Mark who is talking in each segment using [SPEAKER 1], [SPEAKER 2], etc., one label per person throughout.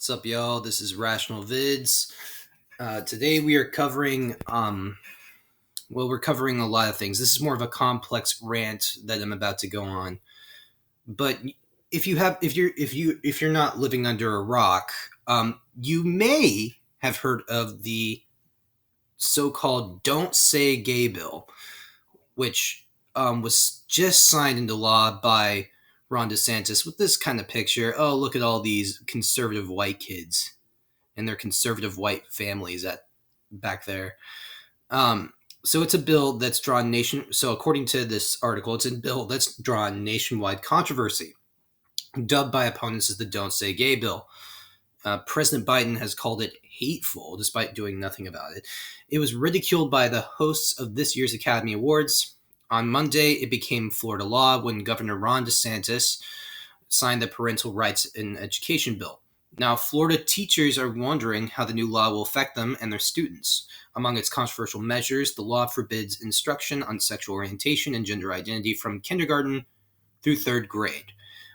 [SPEAKER 1] What's up, y'all? This is RationalVids. Today we are covering, we're covering a lot of things. This is more of a complex rant that I'm about to go on. But if you're not living under a rock, you may have heard of the so-called "Don't Say Gay" bill, which was just signed into law by Ron DeSantis with this kind of picture. Oh, look at all these conservative white kids and their conservative white families at back there. So it's a bill that's drawn So according to this article, it's a bill that's drawn nationwide controversy, dubbed by opponents as the "Don't Say Gay" bill. President Biden has called it hateful, despite doing nothing about it. It was ridiculed by the hosts of this year's Academy Awards. On Monday, it became Florida law when Governor Ron DeSantis signed the Parental Rights in Education bill. Now, Florida teachers are wondering how the new law will affect them and their students. Among its controversial measures, the law forbids instruction on sexual orientation and gender identity from kindergarten through third grade.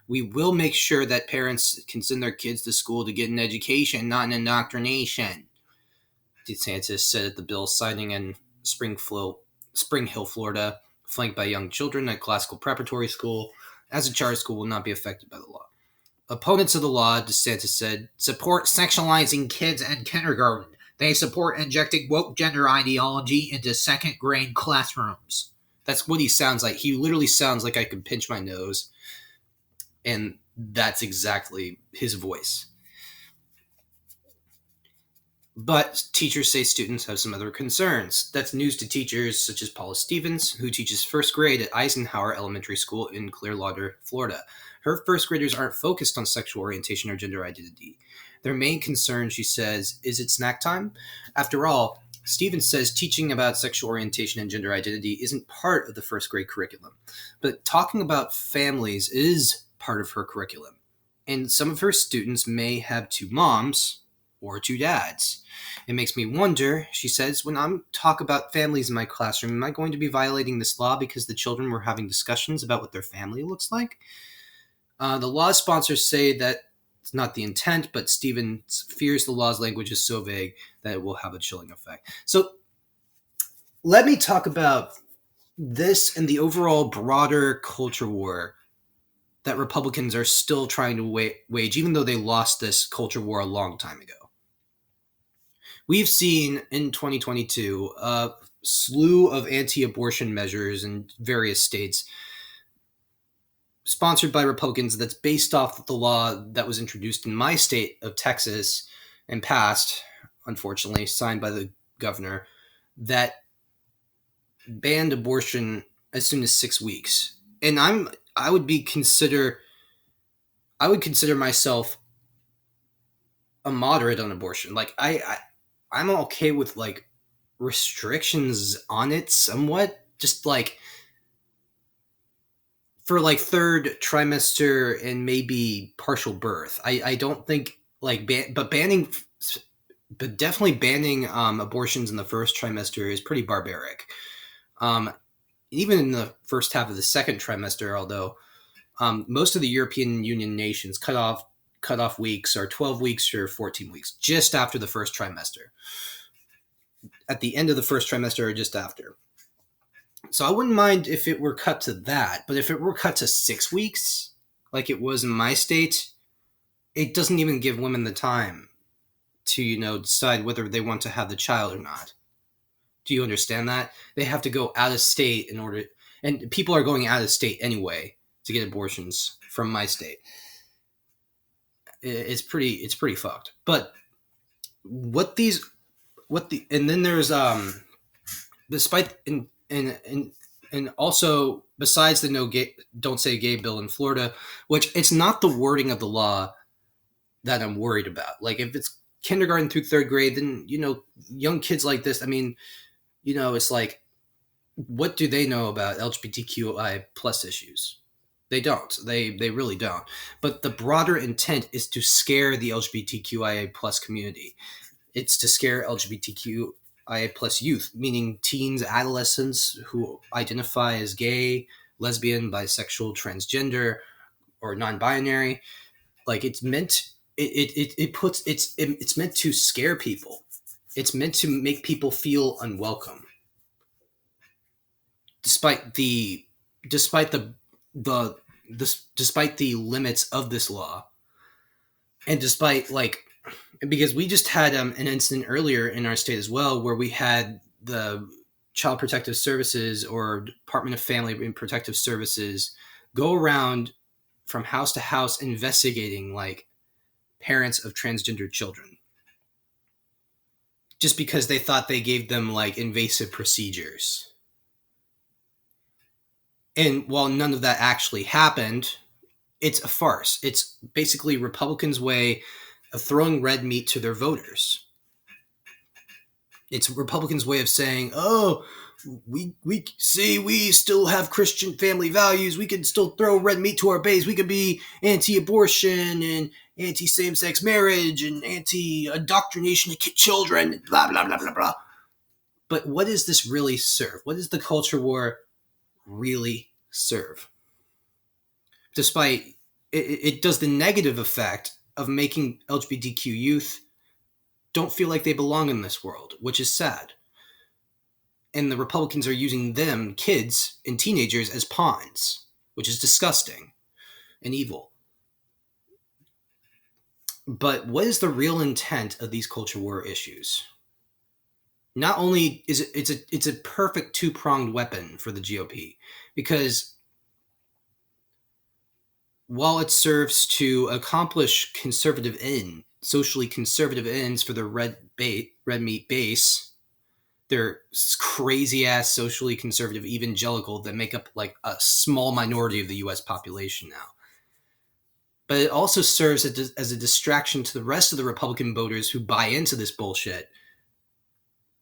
[SPEAKER 1] We will make sure that parents can send their kids to school to get an education, not an indoctrination, DeSantis said at the bill signing in Spring Hill, Florida, flanked by young children at classical preparatory school, as a charter school will not be affected by the law. Opponents of the law, DeSantis said, support sexualizing kids in kindergarten. They support injecting woke gender ideology into second grade classrooms. That's what he sounds like. He literally sounds like I could pinch my nose. And that's exactly his voice. But teachers say students have some other concerns. That's news to teachers such as Paula Stevens, who teaches first grade at Eisenhower Elementary School in Clearwater, Florida. Her first graders aren't focused on sexual orientation or gender identity. Their main concern, she says, is it snack time? After all, Stevens says teaching about sexual orientation and gender identity isn't part of the first grade curriculum. But talking about families is part of her curriculum. And some of her students may have two moms or two dads. It makes me wonder, she says, when I'm talk about families in my classroom, am I going to be violating this law because the children were having discussions about what their family looks like? The law sponsors say that it's not the intent, but Stevens fears the law's language is so vague that it will have a chilling effect. So let me talk about this and the overall broader culture war that Republicans are still trying to wage, even though they lost this culture war a long time ago. We've seen in 2022 a slew of anti-abortion measures in various states sponsored by Republicans that's based off of the law that was introduced in my state of Texas and passed, unfortunately, signed by the governor, that banned abortion as soon as 6 weeks. And I would consider myself a moderate on abortion. Like I'm okay with like restrictions on it somewhat, just like for like third trimester and maybe partial birth. I don't think like but definitely banning abortions in the first trimester is pretty barbaric. Even in the first half of the second trimester, although most of the European Union nations cut off weeks are 12 weeks or 14 weeks just after the first trimester, at the end of the first trimester or just after. So I wouldn't mind if it were cut to that, but if it were cut to 6 weeks, like it was in my state, it doesn't even give women the time to, decide whether they want to have the child or not. Do you understand that? They have to go out of state and people are going out of state anyway to get abortions from my state. It's pretty fucked. But and then there's despite and also besides the Don't Say Gay bill in Florida, which it's not the wording of the law that I'm worried about. Like if it's kindergarten through third grade, then young kids like this, I mean, it's like, what do they know about LGBTQI plus issues? They don't. They really don't. But the broader intent is to scare the LGBTQIA plus community. It's to scare LGBTQIA plus youth, meaning teens, adolescents who identify as gay, lesbian, bisexual, transgender, or non-binary. Like it's meant it's meant to scare people. It's meant to make people feel unwelcome, despite the despite the despite the limits of this law, and despite because we just had an incident earlier in our state as well, where we had the Child Protective Services or Department of Family and Protective Services go around from house to house investigating parents of transgender children, just because they thought they gave them invasive procedures. And while none of that actually happened, it's a farce. It's basically Republicans' way of throwing red meat to their voters. It's Republicans' way of saying, "Oh, we still have Christian family values. We can still throw red meat to our base. We can be anti-abortion and anti-same-sex marriage and anti-indoctrination of children, blah, blah, blah, blah, blah." But what does this really serve? What does the culture war really serve? Despite it does the negative effect of making LGBTQ youth don't feel like they belong in this world, which is sad. And the Republicans are using them, kids and teenagers, as pawns, which is disgusting and evil. But what is the real intent of these culture war issues? Not only is it's a perfect two-pronged weapon for the GOP, because while it serves to accomplish socially conservative ends for the red meat base, they're crazy ass socially conservative evangelical that make up a small minority of the U.S. population now. But it also serves as a distraction to the rest of the Republican voters who buy into this bullshit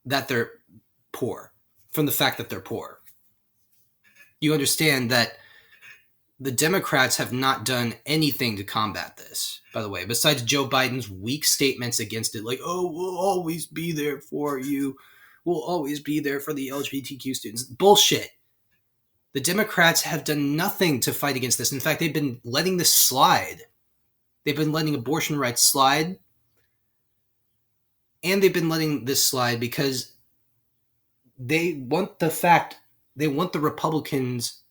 [SPEAKER 1] that they're poor, from the fact that they're poor. You understand that the Democrats have not done anything to combat this, by the way, besides Joe Biden's weak statements against it, "Oh, we'll always be there for you. We'll always be there for the LGBTQ students." Bullshit. The Democrats have done nothing to fight against this. In fact, they've been letting this slide. They've been letting abortion rights slide. And they've been letting this slide because they want the Republicans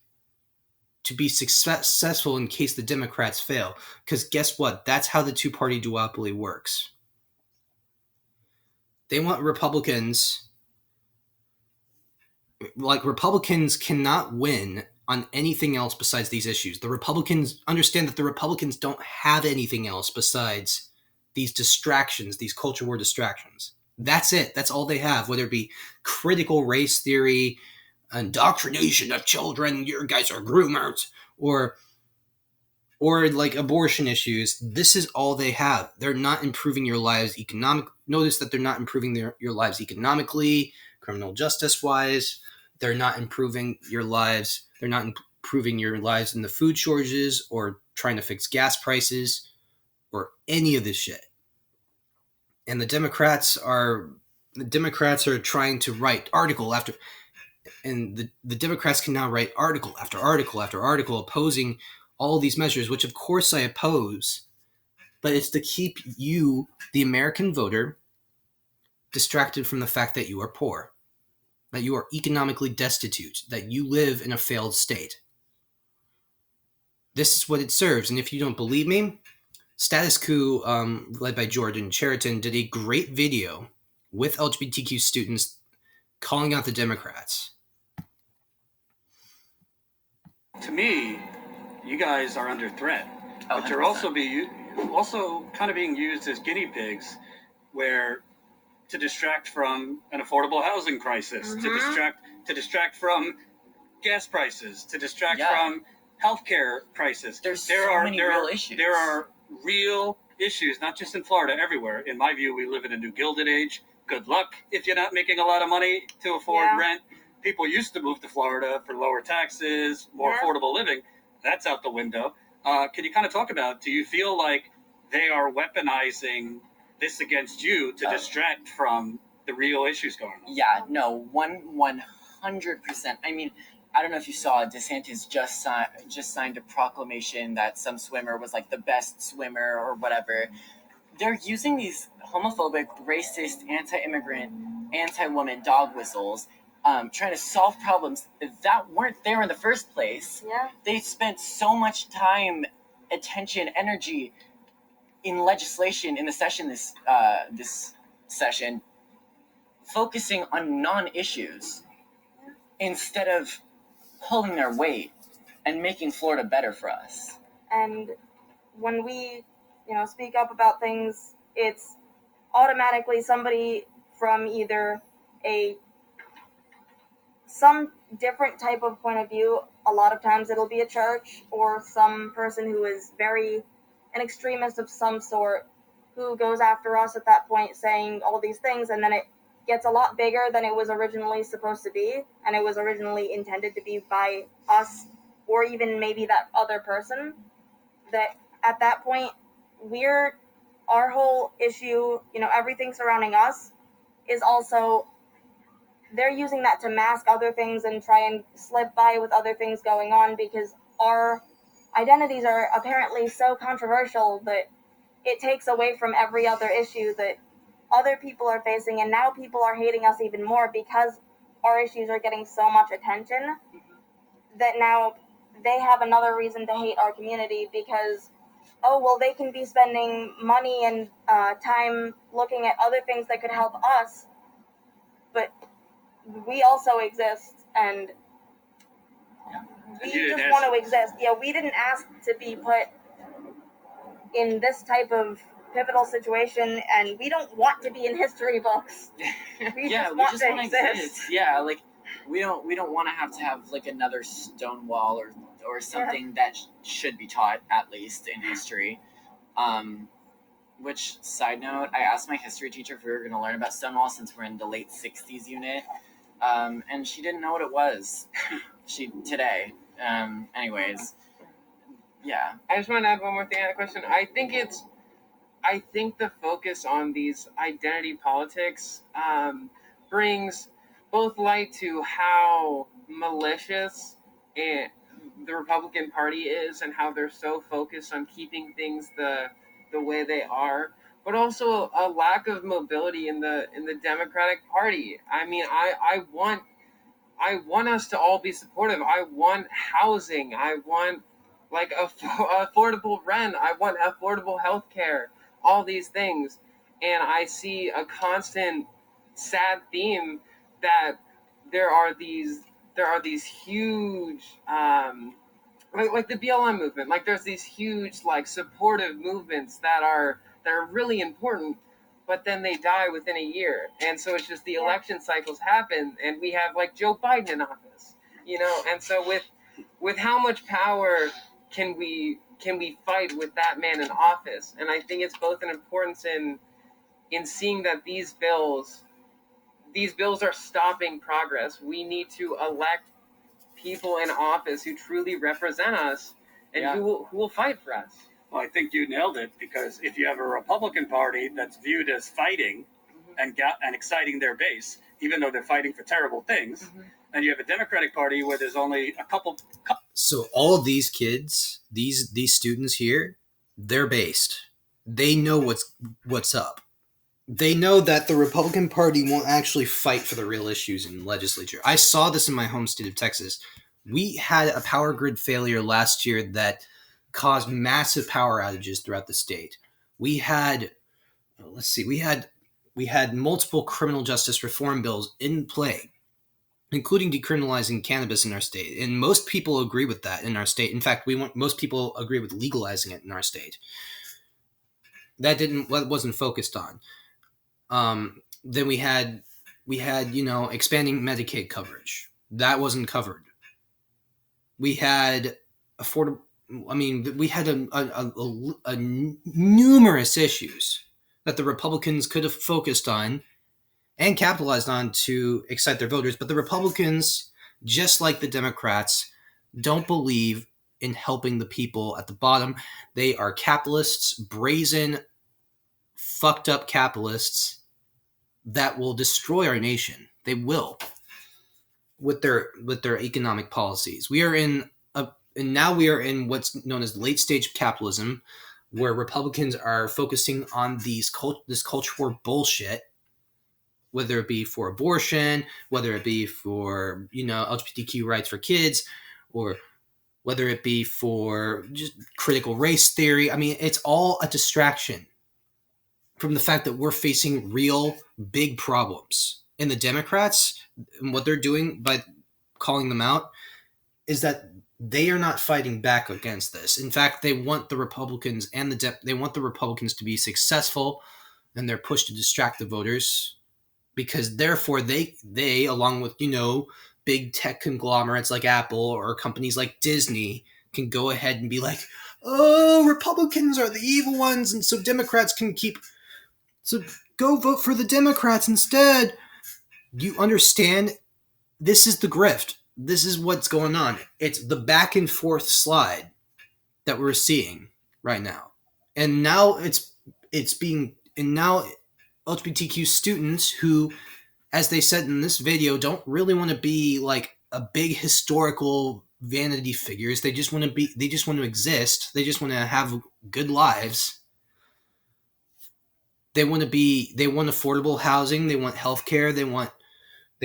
[SPEAKER 1] to be successful in case the Democrats fail. Because guess what? That's how the two-party duopoly works. They want Republicans cannot win on anything else besides these issues. The Republicans understand that the Republicans don't have anything else besides these distractions, these culture war distractions. That's it. That's all they have, whether it be critical race theory, indoctrination of children, your guys are groomers, or abortion issues. This is all they have. They're not improving your lives Notice that they're not improving your lives economically, criminal justice wise. They're not improving your lives. They're not improving your lives in the food shortages or trying to fix gas prices or any of this shit. And the Democrats are trying to write article after, and the Democrats can now write article after article after article opposing all these measures, which of course I oppose, but it's to keep you, the American voter, distracted from the fact that you are poor, that you are economically destitute, that you live in a failed state. This is what it serves. And if you don't believe me, Status Quo, led by Jordan Cheriton, did a great video with LGBTQ students calling out the Democrats.
[SPEAKER 2] To me, you guys are under threat,
[SPEAKER 3] Oh,
[SPEAKER 2] but you're also kind of being used as guinea pigs, where to distract from an affordable housing crisis, to distract from gas prices, to distract from healthcare crisis.
[SPEAKER 3] There are real issues.
[SPEAKER 2] There are real issues, not just in Florida, everywhere. In my view, we live in a new Gilded Age. Good luck if you're not making a lot of money to afford rent. People used to move to Florida for lower taxes, more affordable living. That's out the window. Can you kind of talk about, do you feel like they are weaponizing this against you to distract from the real issues going on?
[SPEAKER 3] Yeah, no, 100%. I mean, I don't know if you saw, DeSantis just signed a proclamation that some swimmer was like the best swimmer or whatever. They're using these homophobic, racist, anti-immigrant, anti-woman dog whistles, trying to solve problems that weren't there in the first place.
[SPEAKER 4] Yeah.
[SPEAKER 3] They spent so much time, attention, energy in legislation in the session this session, focusing on non-issues instead of pulling their weight and making Florida better for us.
[SPEAKER 4] And when we, speak up about things, it's automatically somebody from either some different type of point of view. A lot of times it'll be a church or some person who is an extremist of some sort, who goes after us at that point saying all these things, and then it gets a lot bigger than it was originally supposed to be, and it was originally intended to be by us, or even maybe that other person. That at that point, our whole issue, everything surrounding us is also, they're using that to mask other things and try and slip by with other things going on, because our identities are apparently so controversial that it takes away from every other issue that other people are facing, and now people are hating us even more because our issues are getting so much attention, that now they have another reason to hate our community because, oh, well, they can be spending money and time looking at other things that could help us, but we also exist, and we just want to exist. Yeah, we didn't ask to be put in this type of pivotal situation, and we don't want to be in history books. We just want to exist.
[SPEAKER 3] Yeah, like we don't want to have like another Stonewall or something that should be taught at least in history. Which, side note, I asked my history teacher if we were going to learn about Stonewall since we're in the late 60s unit, and she didn't know what it was. Today. Anyways, yeah.
[SPEAKER 5] I just want to add one more thing on the question. I think the focus on these identity politics brings both light to how malicious the Republican Party is and how they're so focused on keeping things the way they are, but also a lack of mobility in the Democratic Party. I mean, I want us to all be supportive. I want housing. I want like affordable rent. I want affordable health care. All these things, and I see a constant sad theme that there are these huge like the BLM movement. Like there's these huge like supportive movements that are really important, but then they die within a year, and so it's just the election cycles happen, and we have like Joe Biden in office, and so with how much power can we fight with that man in office? And I think it's both an importance in seeing that these bills are stopping progress. We need to elect people in office who truly represent us and who will fight for us.
[SPEAKER 2] Well, I think you nailed it, because if you have a Republican Party that's viewed as fighting and exciting their base, even though they're fighting for terrible things, and you have a Democratic Party where there's only a couple.
[SPEAKER 1] So all of these kids, these students here, they're based. They know what's up. They know that the Republican Party won't actually fight for the real issues in the legislature. I saw this in my home state of Texas. We had a power grid failure last year that caused massive power outages throughout the state. We had, we had multiple criminal justice reform bills in play, including decriminalizing cannabis in our state. And most people agree with that in our state. In fact, most people agree with legalizing it in our state. That wasn't focused on. Then we had expanding Medicaid coverage. That wasn't covered. We had affordable. I mean, we had a numerous issues that the Republicans could have focused on and capitalized on to excite their voters. But the Republicans, just like the Democrats, don't believe in helping the people at the bottom. They are capitalists, brazen, fucked up capitalists that will destroy our nation. They will. with their economic policies. We are in and now we are in what's known as late stage capitalism, where Republicans are focusing on this culture war bullshit, whether it be for abortion, whether it be for LGBTQ rights for kids, or whether it be for just critical race theory. I mean, it's all a distraction from the fact that we're facing real big problems. And the Democrats, and what they're doing by calling them out, is that they are not fighting back against this. In fact, they want the Republicans and they want the Republicans to be successful in their push to distract the voters, because therefore they along with big tech conglomerates like Apple or companies like Disney can go ahead and be like, oh, Republicans are the evil ones, and so Democrats can so go vote for the Democrats instead. You understand? This is the grift. This is what's going on. It's the back and forth slide that we're seeing right now. And now now LGBTQ students who, as they said in this video, don't really want to be like a big historical vanity figures. They just want to exist. They just want to have good lives. They want affordable housing, they want healthcare, they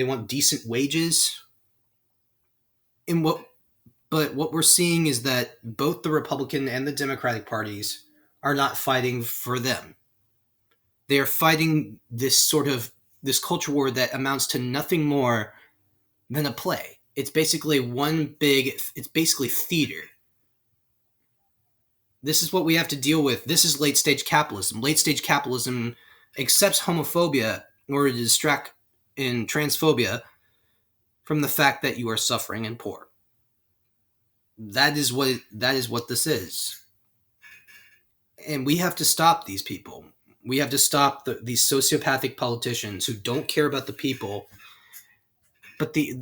[SPEAKER 1] want decent wages. But what we're seeing is that both the Republican and the Democratic parties are not fighting for them. They are fighting this culture war that amounts to nothing more than a play. It's basically theater. This is what we have to deal with. This is late stage capitalism. Late stage capitalism accepts homophobia in order to distract in transphobia from the fact that you are suffering and poor. That is what this is. And we have to stop these people. We have to stop these sociopathic politicians who don't care about the people. But the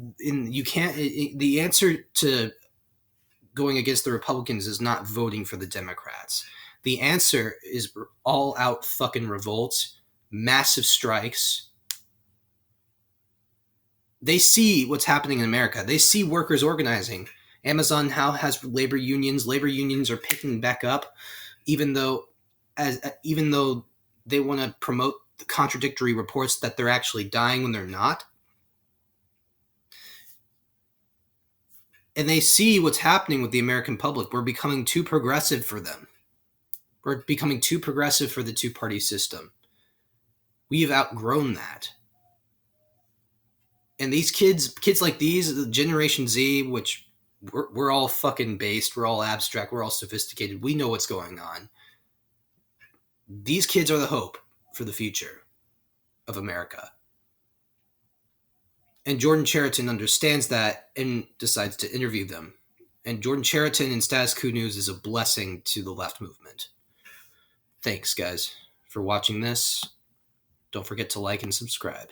[SPEAKER 1] answer to going against the Republicans is not voting for the Democrats. The answer is all out fucking revolts, massive strikes. They see what's happening in America. They see workers organizing. Amazon now has labor unions. Labor unions are picking back up, even though they want to promote the contradictory reports that they're actually dying when they're not. And they see what's happening with the American public. We're becoming too progressive for them. We're becoming too progressive for the two-party system. We have outgrown that. And these kids like these, Generation Z, which we're all fucking based, we're all abstract, we're all sophisticated, we know what's going on. These kids are the hope for the future of America. And Jordan Chariton understands that and decides to interview them. And Jordan Chariton in Status Quo News is a blessing to the left movement. Thanks, guys, for watching this. Don't forget to like and subscribe.